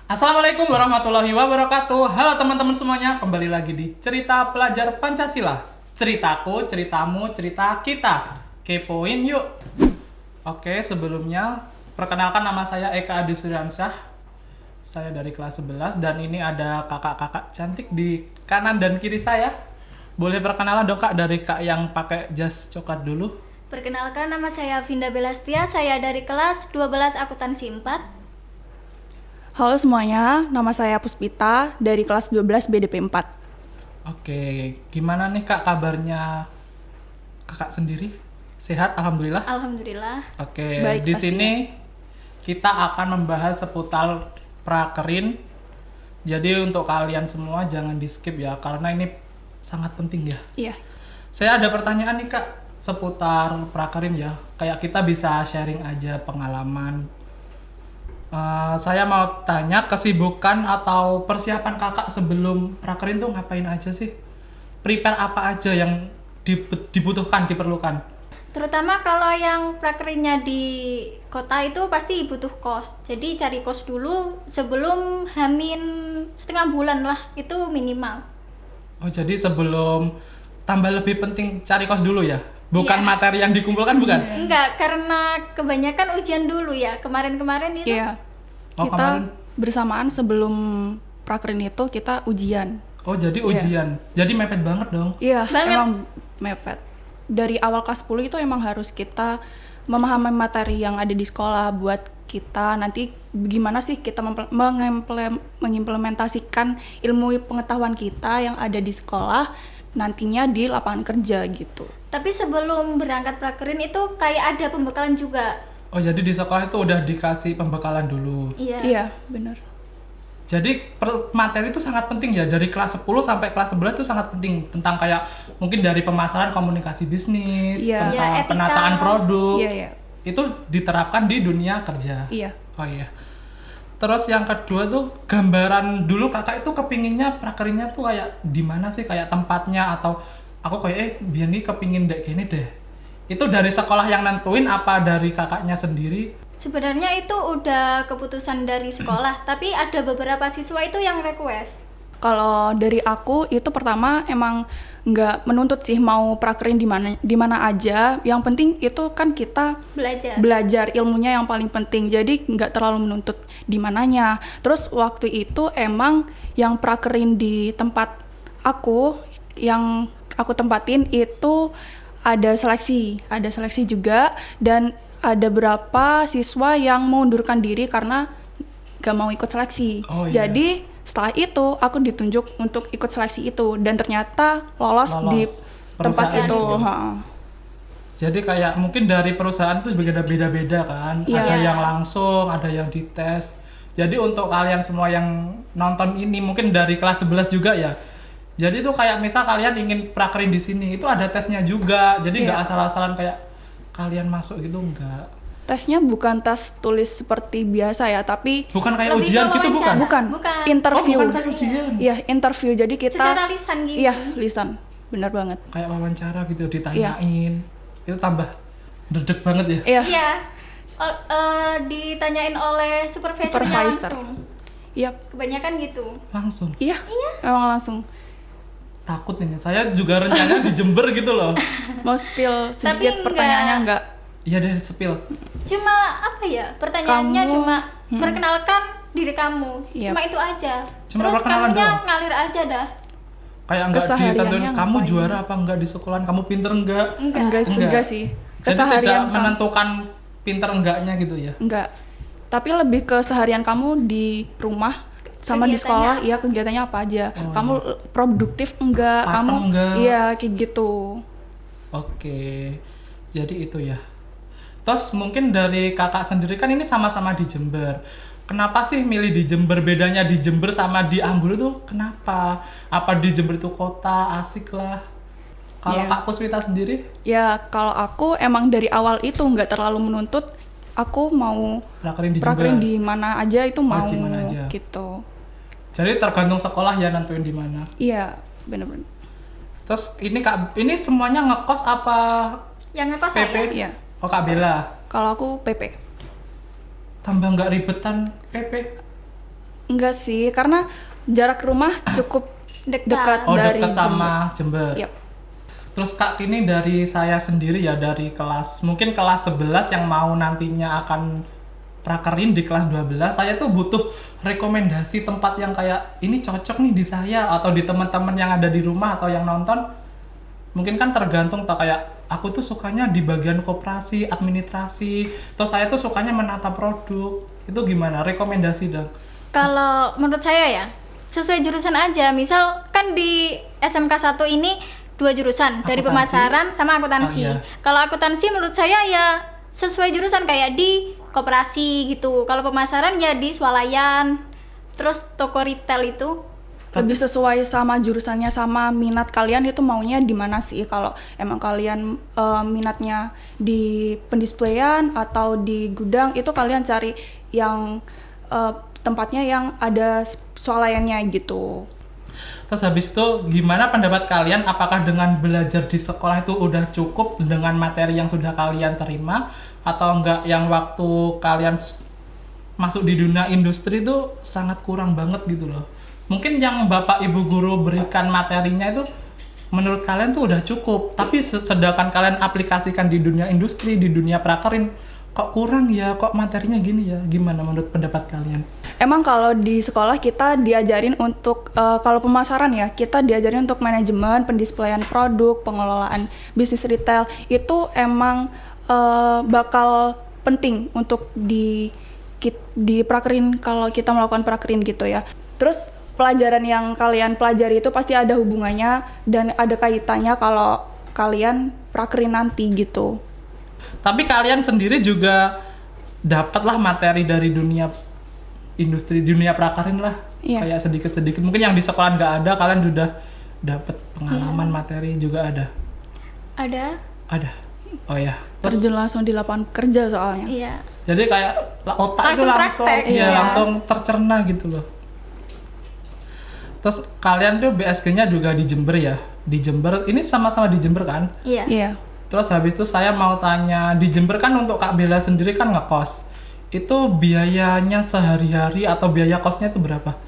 Assalamualaikum warahmatullahi wabarakatuh. Halo teman-teman semuanya, kembali lagi di Cerita Pelajar Pancasila. Ceritaku, ceritamu, cerita kita. Kepoin yuk. Oke, sebelumnya perkenalkan, nama saya Eka Adi Suryansyah. Saya dari kelas 11 dan ini ada kakak-kakak cantik di kanan dan kiri saya. Boleh perkenalan dong Kak, dari Kak yang pakai jas coklat dulu. Perkenalkan, nama saya Vinda Belastia, saya dari kelas 12 Akuntansi 4. Halo semuanya, nama saya Puspita dari kelas 12 BDP 4. Oke, gimana nih Kak kabarnya Kakak sendiri? Sehat, alhamdulillah. Alhamdulillah. Oke, Baik, di pastinya. sini kita akan membahas seputar prakerin. Jadi untuk kalian semua jangan di skip ya, karena ini sangat penting ya. Iya. Saya ada pertanyaan nih Kak, seputar prakerin ya. Kayak kita bisa sharing aja pengalaman. Saya mau tanya, kesibukan atau persiapan kakak sebelum prakerin tuh ngapain aja sih? Prepare apa aja yang dibutuhkan, diperlukan? Terutama kalau yang prakerinnya di kota itu pasti butuh kos. Jadi cari kos dulu sebelum Hamin setengah bulan lah, itu minimal. Oh, jadi sebelum tambah lebih penting cari kos dulu ya? Bukan Iya. materi yang dikumpulkan, bukan? Enggak, karena kebanyakan ujian dulu ya. Kemarin-kemarin itu Iya. Oh, Kita kemarin. bersamaan sebelum prakerin itu kita ujian. Oh, jadi ujian. Jadi mepet banget dong. Iya, Banget. emang mepet. Dari awal kelas 10 itu emang harus kita memahami materi yang ada di sekolah buat kita nanti gimana sih kita mengimplementasikan ilmu pengetahuan kita yang ada di sekolah nantinya di lapangan kerja gitu. Tapi sebelum berangkat prakerin itu kayak ada pembekalan juga. Oh, jadi di sekolah itu udah dikasih pembekalan dulu. Iya. Iya, benar. Jadi materi itu sangat penting ya, dari kelas 10 sampai kelas 11 itu sangat penting, tentang kayak mungkin dari pemasaran, komunikasi bisnis, Iya. tentang Iya, etika. penataan produk. Iya, iya. Itu diterapkan di dunia kerja. Iya. Oh iya. Terus yang kedua tuh, gambaran dulu kakak itu kepinginnya prakerinnya tuh kayak di mana sih, kayak tempatnya, atau aku kayak biar nih kepingin deh gini deh. Itu dari sekolah yang nentuin apa dari kakaknya sendiri? Sebenarnya itu udah keputusan dari sekolah, tapi ada beberapa siswa itu yang request. Kalau dari aku itu pertama emang nggak menuntut sih mau prakerin di mana aja. Yang penting itu kan kita belajar ilmunya yang paling penting. Jadi nggak terlalu menuntut di mananya. Terus waktu itu emang yang prakerin di tempat aku yang aku tempatin itu ada seleksi juga, dan ada berapa siswa yang mengundurkan diri karena gak mau ikut seleksi. Oh, iya. Jadi setelah itu aku ditunjuk untuk ikut seleksi itu dan ternyata lolos di tempat perusahaan itu. gitu. Ha. Jadi kayak mungkin dari perusahaan tuh beda-beda kan. Iya. Ada yang langsung, ada yang dites. Jadi untuk kalian semua yang nonton ini mungkin dari kelas 11 juga ya. Jadi tuh kayak misal kalian ingin prakerin di sini, itu ada tesnya juga. Jadi nggak Iya. asal-asalan kayak kalian masuk gitu, enggak. Tesnya bukan tes tulis seperti biasa ya, tapi Bukan kayak Lebih ujian ke gitu, bukan? wawancara. bukan Bukan. interview. Oh, bukan kayak ujian. Iya, interview. Jadi kita Secara lisan gitu. Iya, lisan. Benar banget. Kayak wawancara gitu, ditanyain. Itu tambah dedek banget ya. Iya. Iya. Ditanyain oleh supervisornya Supervisor. langsung. Iya. Kebanyakan gitu. Langsung. Iya. Emang langsung. Takut ini. Saya juga rencananya di Jember gitu loh. Mau spill Tapi sedikit pertanyaannya enggak? Iya deh, spill. Cuma apa ya? Pertanyaannya Kamu- cuma perkenalkan diri kamu. Yap. Cuma itu aja. Cuma Terus perkenalan kamunya doang? ngalir aja dah. Kayak enggak Kesehariannya ditentuin kamu ngapain? juara apa enggak di sekolahan, kamu pinter enggak. Enggak sih. Jadi tidak Keseharian kamu. menentukan pinter enggaknya gitu ya. Enggak. Tapi lebih ke seharian kamu di rumah sama di Kegiatannya sekolah, iya kegiatannya apa aja. Oh, Kamu produktif enggak? Pakem Kamu enggak? Iya, kayak gitu. Oke. Jadi itu ya. Terus mungkin dari kakak sendiri kan ini sama-sama di Jember. Kenapa sih milih di Jember? Bedanya di Jember sama di Ambulu tuh kenapa? Apa di Jember itu kota asik lah? Kalau Iya. Kak Puspita sendiri Ya, kalau aku emang dari awal itu nggak terlalu menuntut aku mau prakerin di prakerin Jember. di mana aja itu mau di mana aja. gitu. Jadi tergantung sekolah ya nentuin di mana. Iya, bener-bener. Terus ini Kak, ini semuanya ngekos apa Yang ngekos PP? saya. Iya. Oh Kak Bella. Kalau aku PP. Tambah nggak ribetan PP. Enggak sih, karena jarak rumah cukup dekat dari dekat sama Jember. Yep. Terus Kak, ini dari saya sendiri ya, dari mungkin kelas 11 yang mau nantinya akan prakerin di kelas 12, saya tuh butuh rekomendasi tempat yang kayak ini cocok nih di saya atau di teman-teman yang ada di rumah atau yang nonton. Mungkin kan tergantung kayak aku tuh sukanya di bagian koperasi, administrasi, terus saya tuh sukanya menata produk. Itu gimana? Rekomendasi dong. Kalau menurut saya ya, sesuai jurusan aja. Misal kan di SMK 1 ini 2 jurusan, dari pemasaran sama akuntansi. Iya. Kalau akuntansi menurut saya ya sesuai jurusan, kayak di koperasi gitu. Kalau pemasaran ya di swalayan. Terus toko retail itu lebih sesuai sama jurusannya, sama minat kalian itu maunya di mana sih. Kalau emang kalian minatnya di pendisplayan atau di gudang, itu kalian cari yang tempatnya yang ada swalayannya gitu. Terus habis itu gimana pendapat kalian, apakah dengan belajar di sekolah itu udah cukup dengan materi yang sudah kalian terima, atau enggak yang waktu kalian masuk di dunia industri itu sangat kurang banget gitu loh. Mungkin yang Bapak Ibu guru berikan materinya itu menurut kalian tuh udah cukup, tapi sedangkan kalian aplikasikan di dunia industri, di dunia prakerin, kok kurang ya, kok materinya gini ya. Gimana menurut pendapat kalian? Emang kalau di sekolah kita diajarin untuk kalau pemasaran ya, kita diajarin untuk manajemen, pendisplayan produk, pengelolaan bisnis retail. Itu emang bakal penting untuk di prakerin kalau kita melakukan prakerin gitu ya. Terus pelajaran yang kalian pelajari itu pasti ada hubungannya dan ada kaitannya kalau kalian prakerin nanti gitu. Tapi kalian sendiri juga dapatlah materi dari dunia industri, dunia prakerin lah. Iya. Kayak sedikit-sedikit. Mungkin yang di sekolah nggak ada, kalian sudah dapat pengalaman materi juga ada. Ada. Oh ya. Terjun langsung di lapangan kerja soalnya. iya. Jadi kayak otak itu langsung praktek, iya, iya. langsung tercerna gitu loh. Terus kalian tuh BSG-nya juga di Jember ya? Di Jember, ini sama-sama di Jember kan? Iya. Terus habis itu saya mau tanya, di Jember kan untuk Kak Bella sendiri kan ngekos. Itu biayanya sehari-hari atau biaya kosnya itu berapa?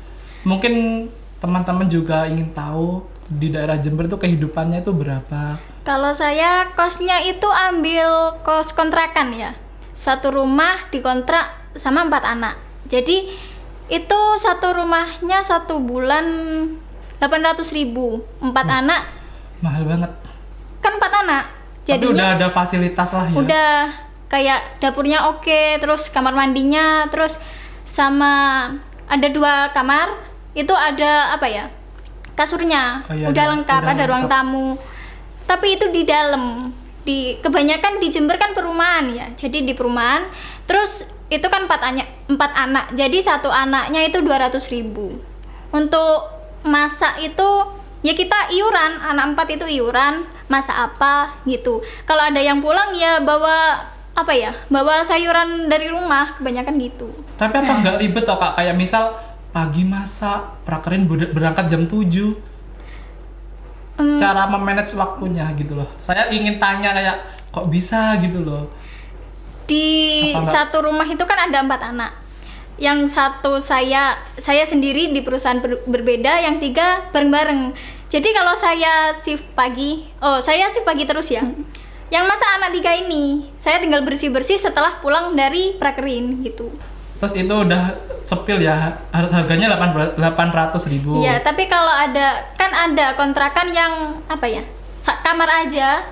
Mungkin teman-teman juga ingin tahu di daerah Jember tuh kehidupannya itu berapa? Kalau saya kosnya itu ambil kos kontrakan ya. Satu rumah dikontrak sama 4 anak. Jadi itu satu rumahnya 1 bulan 800.000, 4 anak. Mahal banget. Kan 4 anak. Tapi udah ada fasilitas lah ya. Udah kayak dapurnya oke, terus kamar mandinya, terus sama ada 2 kamar. Itu ada apa ya? Kasurnya. Oh, iya, udah lengkap, ada ruang tamu. Tapi itu di dalam. Kebanyakan di Jember kan perumahan ya. Jadi di perumahan, terus itu kan 4 anak. Jadi satu anaknya itu 200.000. Untuk masak itu ya kita iuran, anak 4 itu iuran, masak apa gitu. Kalau ada yang pulang ya bawa apa ya? Bawa sayuran dari rumah, kebanyakan gitu. Tapi apa nggak ribet toh Kak? Kayak misal pagi masak, prakerin berangkat jam 7. Cara memanage waktunya gitu loh. Saya ingin tanya kayak kok bisa gitu loh. Di satu rumah itu kan ada 4 anak. Yang satu saya sendiri di perusahaan berbeda, yang 3 bareng-bareng. Jadi kalau saya shift pagi terus ya. Yang masa anak 3 ini, saya tinggal bersih-bersih setelah pulang dari prakerin gitu. Terus itu udah sepil ya, harganya 800.000. Iya, tapi kalau ada kontrakan yang apa ya, kamar aja,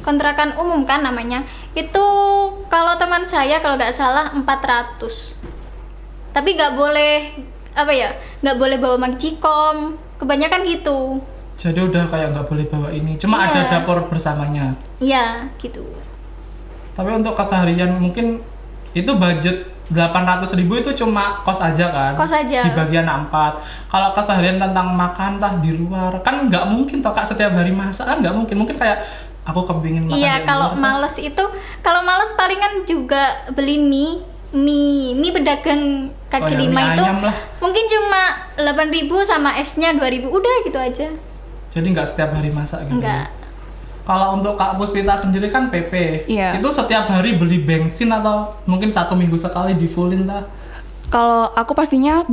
kontrakan umum kan namanya, itu kalau teman saya kalau nggak salah 400. Tapi nggak boleh bawa magicom, kebanyakan gitu. Jadi udah kayak nggak boleh bawa ini, cuma ada dapur bersamanya. Iya, gitu. Tapi untuk keseharian mungkin itu budget 800.000 itu cuma kos aja kan? Kos aja. Di bagian 4. Kalau keseharian tentang makan tah di luar, kan nggak mungkin toh Kak setiap hari masak kan nggak mungkin. Mungkin kayak aku kepingin makan Iya, kalau males palingan juga beli mie pedagang kaki 5 itu. Mungkin cuma 8.000 sama esnya 2.000, udah gitu aja. Jadi nggak setiap hari masak gitu? Nggak. Kalau untuk Kak Puspita sendiri kan PP, Iya. itu setiap hari beli bensin atau mungkin 1 minggu sekali di fullin lah? Kalau aku pastinya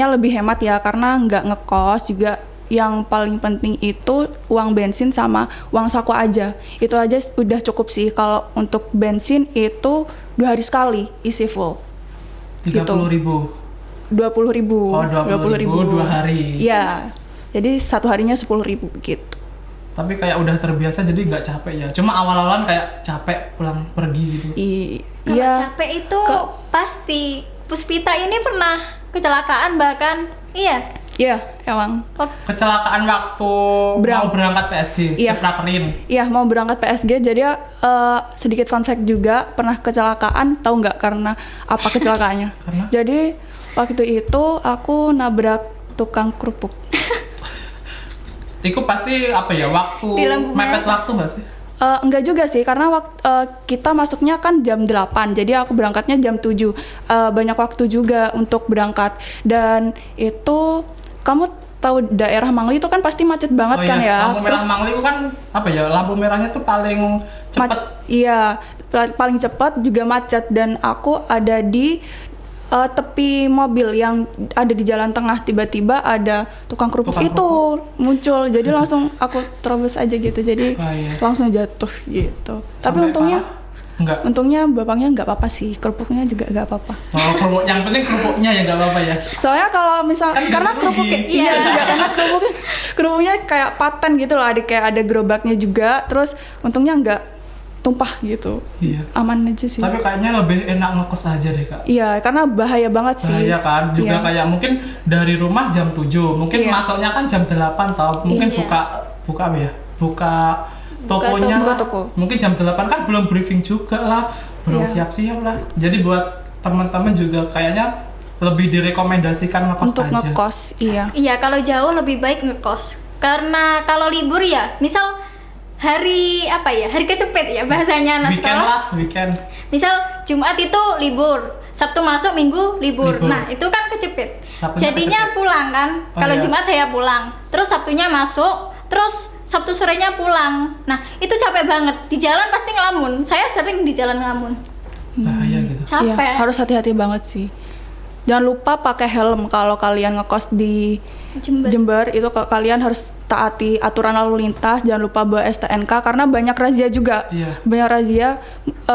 lebih hemat ya, karena nggak ngekos juga. Yang paling penting itu uang bensin sama uang saku aja. Itu aja udah cukup sih. Kalau untuk bensin itu 2 hari sekali isi full. 30.000. 20.000. Oh, 20.000 2 hari. Iya. Jadi 1 harinya 10.000 gitu. Tapi kayak udah terbiasa jadi nggak capek ya. Cuma awal-awalan kayak capek pulang pergi gitu. Kalau Iya. capek itu pasti. Puspita ini pernah kecelakaan bahkan. Iya, emang. Kecelakaan waktu mau berangkat PSG, Iya. Prakerin. Iya, mau berangkat PSG. Jadi sedikit fun fact juga, pernah kecelakaan. Tahu nggak karena apa kecelakaannya? Karena? Jadi waktu itu aku nabrak tukang kerupuk. Itu pasti apa ya, waktu Di lampu mepet merah. waktu nggak sih? Enggak juga sih, karena kita masuknya kan jam 8, jadi aku berangkatnya jam 7. Banyak waktu juga untuk berangkat. Dan itu, kamu tahu daerah Mangli itu kan pasti macet banget kan ya. Lampu merah Mangli itu kan apa ya, lampu merahnya tuh paling cepet. Iya, paling cepat juga macet. Dan aku ada di tepi mobil yang ada di jalan tengah, tiba-tiba ada tukang kerupuk itu muncul, jadi langsung aku terobos aja gitu, jadi langsung jatuh gitu. Tapi Sampai untungnya bapaknya nggak apa-apa sih, kerupuknya juga nggak apa-apa. Oh, yang penting kerupuknya ya nggak apa-apa ya. Soalnya kalau misal Kan karena rugi. kerupuknya karena kerupuknya kayak paten gitu loh, kayak ada gerobaknya juga, terus untungnya nggak tumpah gitu. Iya. Aman aja sih. Tapi kayaknya lebih enak ngekos aja deh Kak. Iya, karena bahaya banget sih. Bahaya kan, juga Iya. kayak mungkin dari rumah jam 7, mungkin Iya. masuknya kan jam 8 tau, mungkin Iya. buka apa ya? Buka tokonya buka lah. toko. Mungkin jam 8 kan belum briefing juga lah, belum Iya. siap-siap lah. Jadi buat teman-teman juga kayaknya lebih direkomendasikan ngekos Untuk aja. ngekos, iya. Iya, kalau jauh lebih baik ngekos. Karena kalau libur ya, misal hari kecepet ya bahasanya anak Weekend sekolah. lah, weekend. Misal Jumat itu libur, Sabtu masuk, Minggu libur. Libur. Nah, itu kan kecepet. Sabtunya Jadinya kecepet. pulang kan. Oh, Kalau iya. Jumat saya pulang, terus Sabtunya masuk, terus Sabtu sorenya pulang. Nah, itu capek banget. Di jalan pasti ngelamun. Saya sering di jalan ngelamun. Bahaya gitu. Capek. Iya, harus hati-hati banget sih. Jangan lupa pakai helm kalau kalian ngekos di Jember itu kalian harus taati aturan lalu lintas. Jangan lupa bawa STNK karena banyak razia juga. Iya. Banyak razia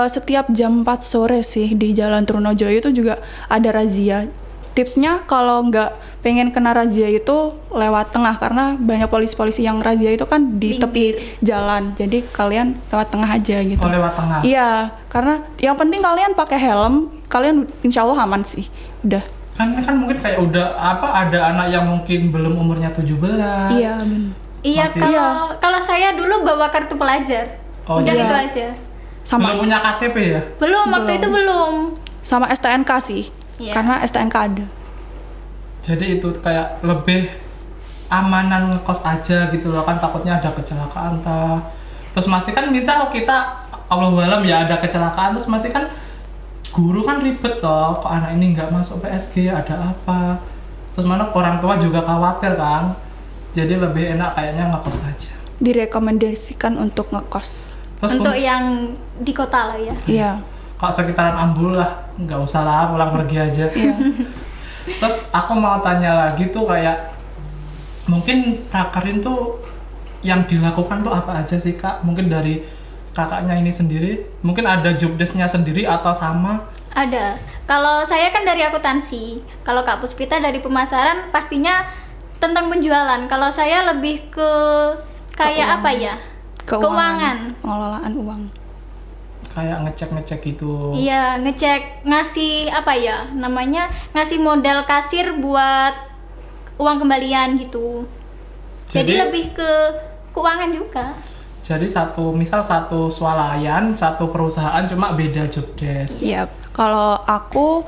setiap jam 4 sore sih di Jalan Trunojoyo itu juga ada razia. Tipsnya kalau nggak pengen kena razia itu lewat tengah, karena banyak polisi-polisi yang razia itu kan di tepi jalan. Jadi kalian lewat tengah aja gitu. Oh, lewat tengah. Iya, karena yang penting kalian pakai helm, kalian insya Allah aman sih. Udah. Kan mungkin kayak udah ada anak yang mungkin belum umurnya 17. Iya, benar. Iya, Masih- kalau saya dulu bawa kartu pelajar. Oh, Udah iya. itu aja. Sama Belum punya KTP ya? Waktu itu belum. sama STNK sih. Iya. Karena STNK ada. Jadi itu kayak lebih amanan ngekos aja gitu loh, kan takutnya ada kecelakaan terus masih kan minta kita Allahualam ya ada kecelakaan, terus mati kan guru kan ribet toh, kok anak ini nggak masuk PSG, ada apa, terus mana orang tua juga khawatir kan, jadi lebih enak kayaknya ngekos aja. Direkomendasikan untuk ngekos. Terus Untuk yang di kota lah ya. Iya. kalau sekitaran Ambul lah nggak usah lah, pulang pergi aja. Iya. Terus aku mau tanya lagi tuh, kayak mungkin prakerin tuh yang dilakukan tuh apa aja sih Kak? Mungkin dari kakaknya ini sendiri, mungkin ada job desk-nya sendiri atau sama? Ada. Kalau saya kan dari akuntansi. Kalau Kak Puspita dari pemasaran, pastinya tentang penjualan. Kalau saya lebih ke kayak apa ya? Keuangan. Pengelolaan uang. Kayak ngecek-ngecek gitu. Iya, ngecek, ngasih apa ya? Namanya ngasih modal kasir buat uang kembalian gitu. Jadi lebih ke keuangan juga. Jadi misal satu swalayan, satu perusahaan, cuma beda job desk. Iya. Kalau aku,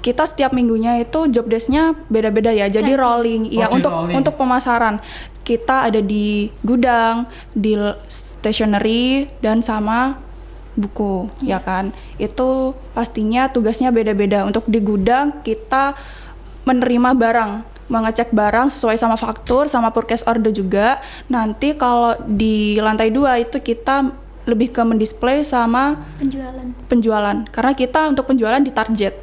kita setiap minggunya itu job desk-nya beda-beda ya. Jadi rolling. Iya, Oh, di rolling. untuk pemasaran. Kita ada di gudang, di stationery, dan sama buku, ya kan. Itu pastinya tugasnya beda-beda. Untuk di gudang kita menerima barang, mengecek barang sesuai sama faktur, sama purchase order juga. Nanti kalau di lantai 2 itu kita lebih ke mendisplay sama Penjualan. penjualan, karena kita untuk penjualan ditarget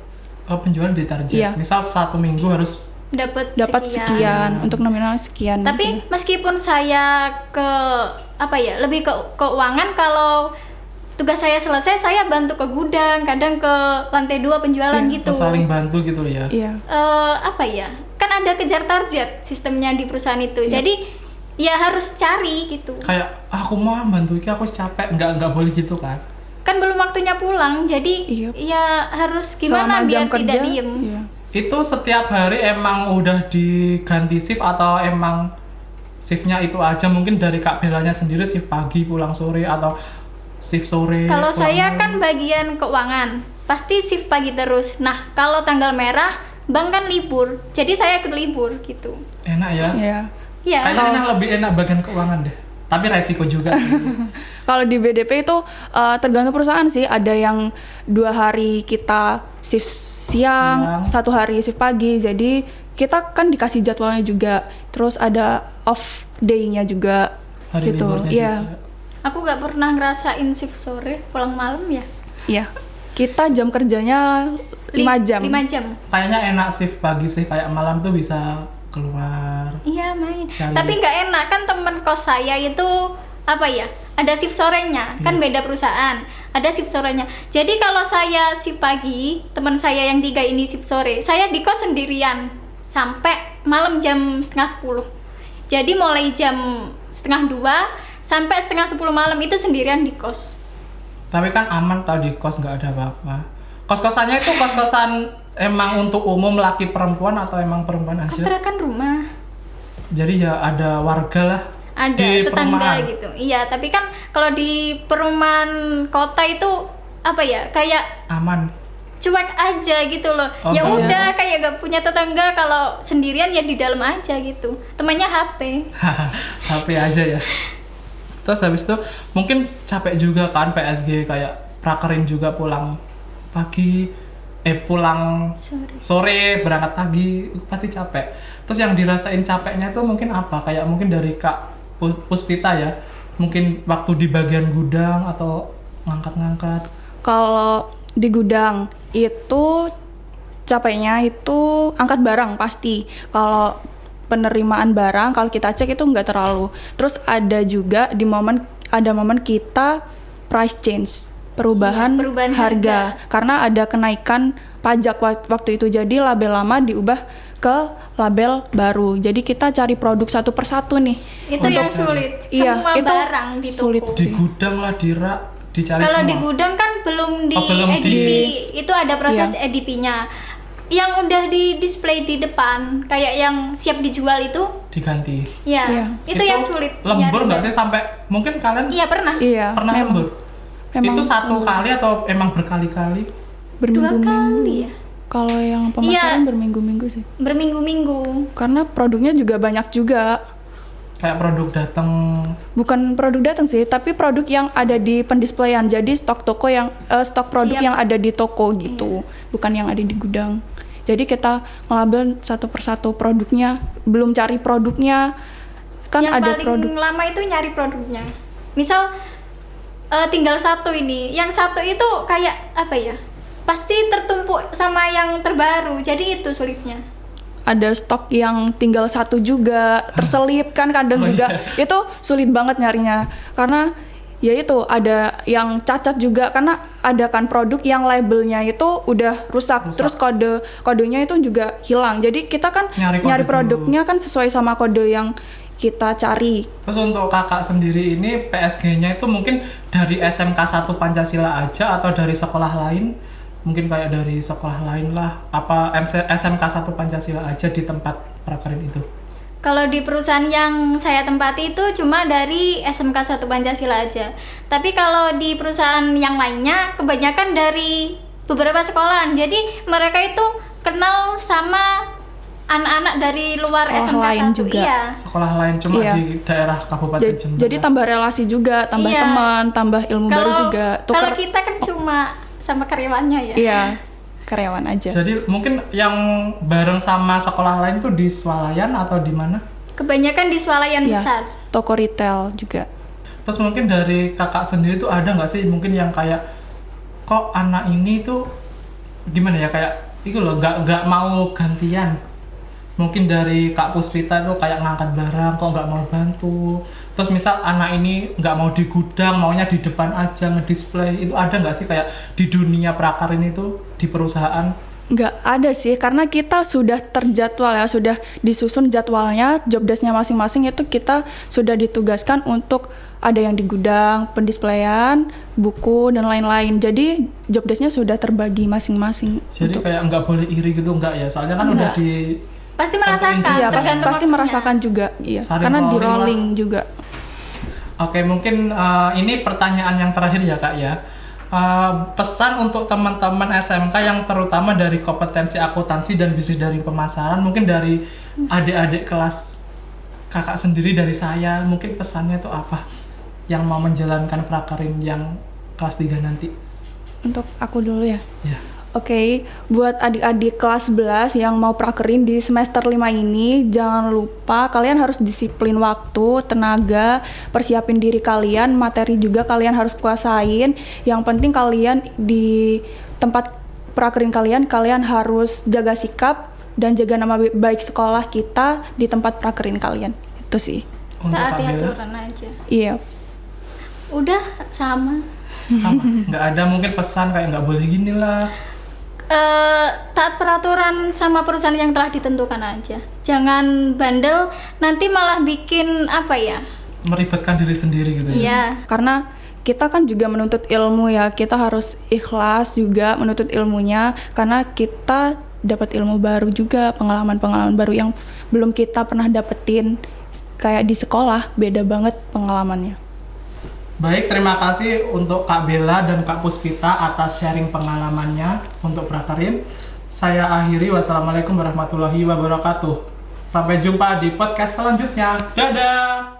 penjualan di target. Iya. Misal 1 minggu harus dapat sekian untuk nominal sekian. Tapi gitu. meskipun saya lebih ke keuangan, kalau tugas saya selesai saya bantu ke gudang, kadang ke lantai 2 penjualan gitu. saling bantu gitu loh ya. Iya. Kan ada kejar target sistemnya di perusahaan itu. Jadi ya harus cari gitu. Kayak aku mau bantu iki, aku capek, nggak boleh gitu kan. Kan belum waktunya pulang, jadi ya harus gimana Selama biar jam tidak kerja, diem. iya. Itu setiap hari emang udah diganti shift atau emang shiftnya itu aja, mungkin dari Kak Belanya sendiri shift pagi pulang sore atau shift sore? Kalau saya malam? kan bagian keuangan, pasti shift pagi terus. Nah, kalau tanggal merah, bank kan libur, jadi saya ikut libur gitu. Enak ya? Iya. Iya. Kayaknya lebih enak bagian keuangan deh. Tapi resiko juga. Kalau di BDP itu tergantung perusahaan sih. Ada yang 2 hari kita shift siang, 1 hari shift pagi. Jadi kita kan dikasih jadwalnya juga. Terus ada off day-nya juga. Hari gitu. liburnya Iya. juga. Aku nggak pernah ngerasain shift sore, pulang malam ya. Iya. Kita jam kerjanya 5 jam. 5 jam. Kayaknya enak shift pagi sih, kayak malam tuh bisa keluar. Iya main. Cari. Tapi nggak enak kan, temen kos saya itu ada shift sorenya, kan beda perusahaan. Ada shift sorenya. Jadi kalau saya shift pagi, teman saya yang 3 ini shift sore, saya di kos sendirian sampai malam jam 9:30. Jadi mulai jam 9:30 sampai 9:30 malam itu sendirian di kos. Tapi kan aman tau di kos, nggak ada apa-apa. Kos-kosannya itu kos-kosan emang untuk umum laki perempuan atau emang perempuan aja? Kontrakan rumah. Jadi ya ada warga lah. Ada di tetangga perumahan. gitu. Iya, tapi kan kalau di perumahan kota itu kayak Aman. cuek aja gitu loh. Oh, Ya bagus. udah, kayak gak punya tetangga, kalau sendirian ya di dalam aja gitu. Temannya HP. HP aja ya. Terus habis itu mungkin capek juga kan PSG, kayak prakerin juga pulang pagi, pulang sore berangkat pagi, pasti capek. Terus yang dirasain capeknya itu mungkin apa? Kayak mungkin dari Kak Puspita ya, mungkin waktu di bagian gudang atau ngangkat-ngangkat. Kalau di gudang itu capeknya itu angkat barang pasti. Kalau penerimaan barang, kalau kita cek itu nggak terlalu. Terus ada juga ada momen kita price change, perubahan harga. Karena ada kenaikan pajak waktu itu, jadi label lama diubah ke label baru. Jadi kita cari produk satu persatu nih. Itu yang sulit. Iya, Semua itu barang di sulit. toko. Di gudang lah dicari Kalau semua. di gudang kan belum di belum EDP. Itu ada proses Iya. EDP-nya. Yang udah di display di depan, kayak yang siap dijual itu, diganti. ya, Iya. itu yang sulit. Lembur nyari. nggak sih sampai mungkin kalian Iya, pernah. Iya, pernah memang. lembur? Itu satu kali atau emang berkali-kali? 2 Berminggu-minggu. kali ya. Kalau yang pemasaran Iya. berminggu-minggu sih. Berminggu-minggu. Karena produknya juga banyak juga. Kayak produk datang. Bukan produk datang sih, tapi produk yang ada di pendisplayan. Jadi stok produk Siap. yang ada di toko gitu, bukan yang ada di gudang. Jadi kita ngelabel satu persatu produknya, belum cari produknya. Kan Yang ada paling produk. lama itu nyari produknya. Misal tinggal satu ini, yang satu itu kayak pasti tertumpuk sama yang terbaru, jadi itu sulitnya. Ada stok yang tinggal satu juga, terselip kan kadang Oh, juga. iya. Itu sulit banget nyarinya. Karena ya itu ada yang cacat juga, karena ada kan produk yang labelnya itu udah rusak. Terus kodenya itu juga hilang. Jadi kita kan Nyari kode nyari dulu. produknya kan sesuai sama kode yang kita cari. Terus untuk kakak sendiri ini PSG-nya itu mungkin dari SMK 1 Pancasila aja atau dari sekolah lain? Mungkin kayak dari sekolah lain lah. Apa SMK 1 Pancasila aja di tempat prakerin itu? Kalau di perusahaan yang saya tempati itu cuma dari SMK 1 Pancasila aja. Tapi kalau di perusahaan yang lainnya kebanyakan dari beberapa sekolahan. Jadi mereka itu kenal sama anak-anak dari luar Sekolah SMK lain 1. juga. Iya. Sekolah lain cuma Iya. di daerah Kabupaten Jember. Jadi tambah relasi juga, tambah Iya. teman, tambah ilmu baru juga. Kalau kita kan cuma sama karyawannya ya. Iya, karyawan aja. Jadi mungkin yang bareng sama sekolah lain tuh di swalayan atau di mana? Kebanyakan di swalayan Iya, besar. toko retail juga. Terus mungkin dari kakak sendiri tuh ada nggak sih mungkin yang kayak kok anak ini tuh gimana ya, kayak itu loh, nggak mau gantian. Mungkin dari Kak Puspita tuh kayak ngangkat barang kok nggak mau bantu. Terus misal anak ini nggak mau di gudang, maunya di depan aja ngedisplay. Itu ada nggak sih kayak di dunia prakarin itu di perusahaan? Nggak ada sih, karena kita sudah terjadwal ya, sudah disusun jadwalnya, job desk-nya masing-masing itu kita sudah ditugaskan untuk ada yang di gudang, pendisplayan, buku, dan lain-lain. Jadi job desk-nya sudah terbagi masing-masing. Jadi kayak nggak boleh iri gitu, nggak ya? Soalnya kan udah di... Pasti merasakan, Iya, tergantung pasti waktunya. merasakan juga, iya. Saling Karena di rolling rolling juga. Oke, mungkin ini pertanyaan yang terakhir ya Kak ya. Pesan untuk teman-teman SMK yang terutama dari kompetensi akuntansi dan bisnis dari pemasaran, mungkin dari adik-adik kelas kakak sendiri, dari saya, mungkin pesannya itu apa yang mau menjalankan prakarin yang kelas 3 nanti? Untuk aku dulu ya. Ya. Oke, buat adik-adik kelas 11 yang mau prakerin di semester 5 ini, jangan lupa kalian harus disiplin waktu, tenaga, persiapin diri kalian, materi juga kalian harus kuasain. Yang penting kalian di tempat prakerin kalian harus jaga sikap dan jaga nama baik sekolah kita di tempat prakerin kalian. Itu sih. Untuk Taati Kak Bella? aturan aja. Iya. Udah sama. Sama. Nggak ada mungkin pesan kayak nggak boleh gini lah. Taat peraturan sama perusahaan yang telah ditentukan aja. Jangan bandel, nanti malah bikin apa ya? Meribetkan diri sendiri gitu ya. Iya. Karena kita kan juga menuntut ilmu ya, kita harus ikhlas juga menuntut ilmunya, karena kita dapat ilmu baru juga, pengalaman-pengalaman baru yang belum kita pernah dapetin. Kayak di sekolah, beda banget pengalamannya. Baik, terima kasih untuk Kak Bella dan Kak Puspita atas sharing pengalamannya untuk prakarin. Saya akhiri, wassalamualaikum warahmatullahi wabarakatuh. Sampai jumpa di podcast selanjutnya. Dadah!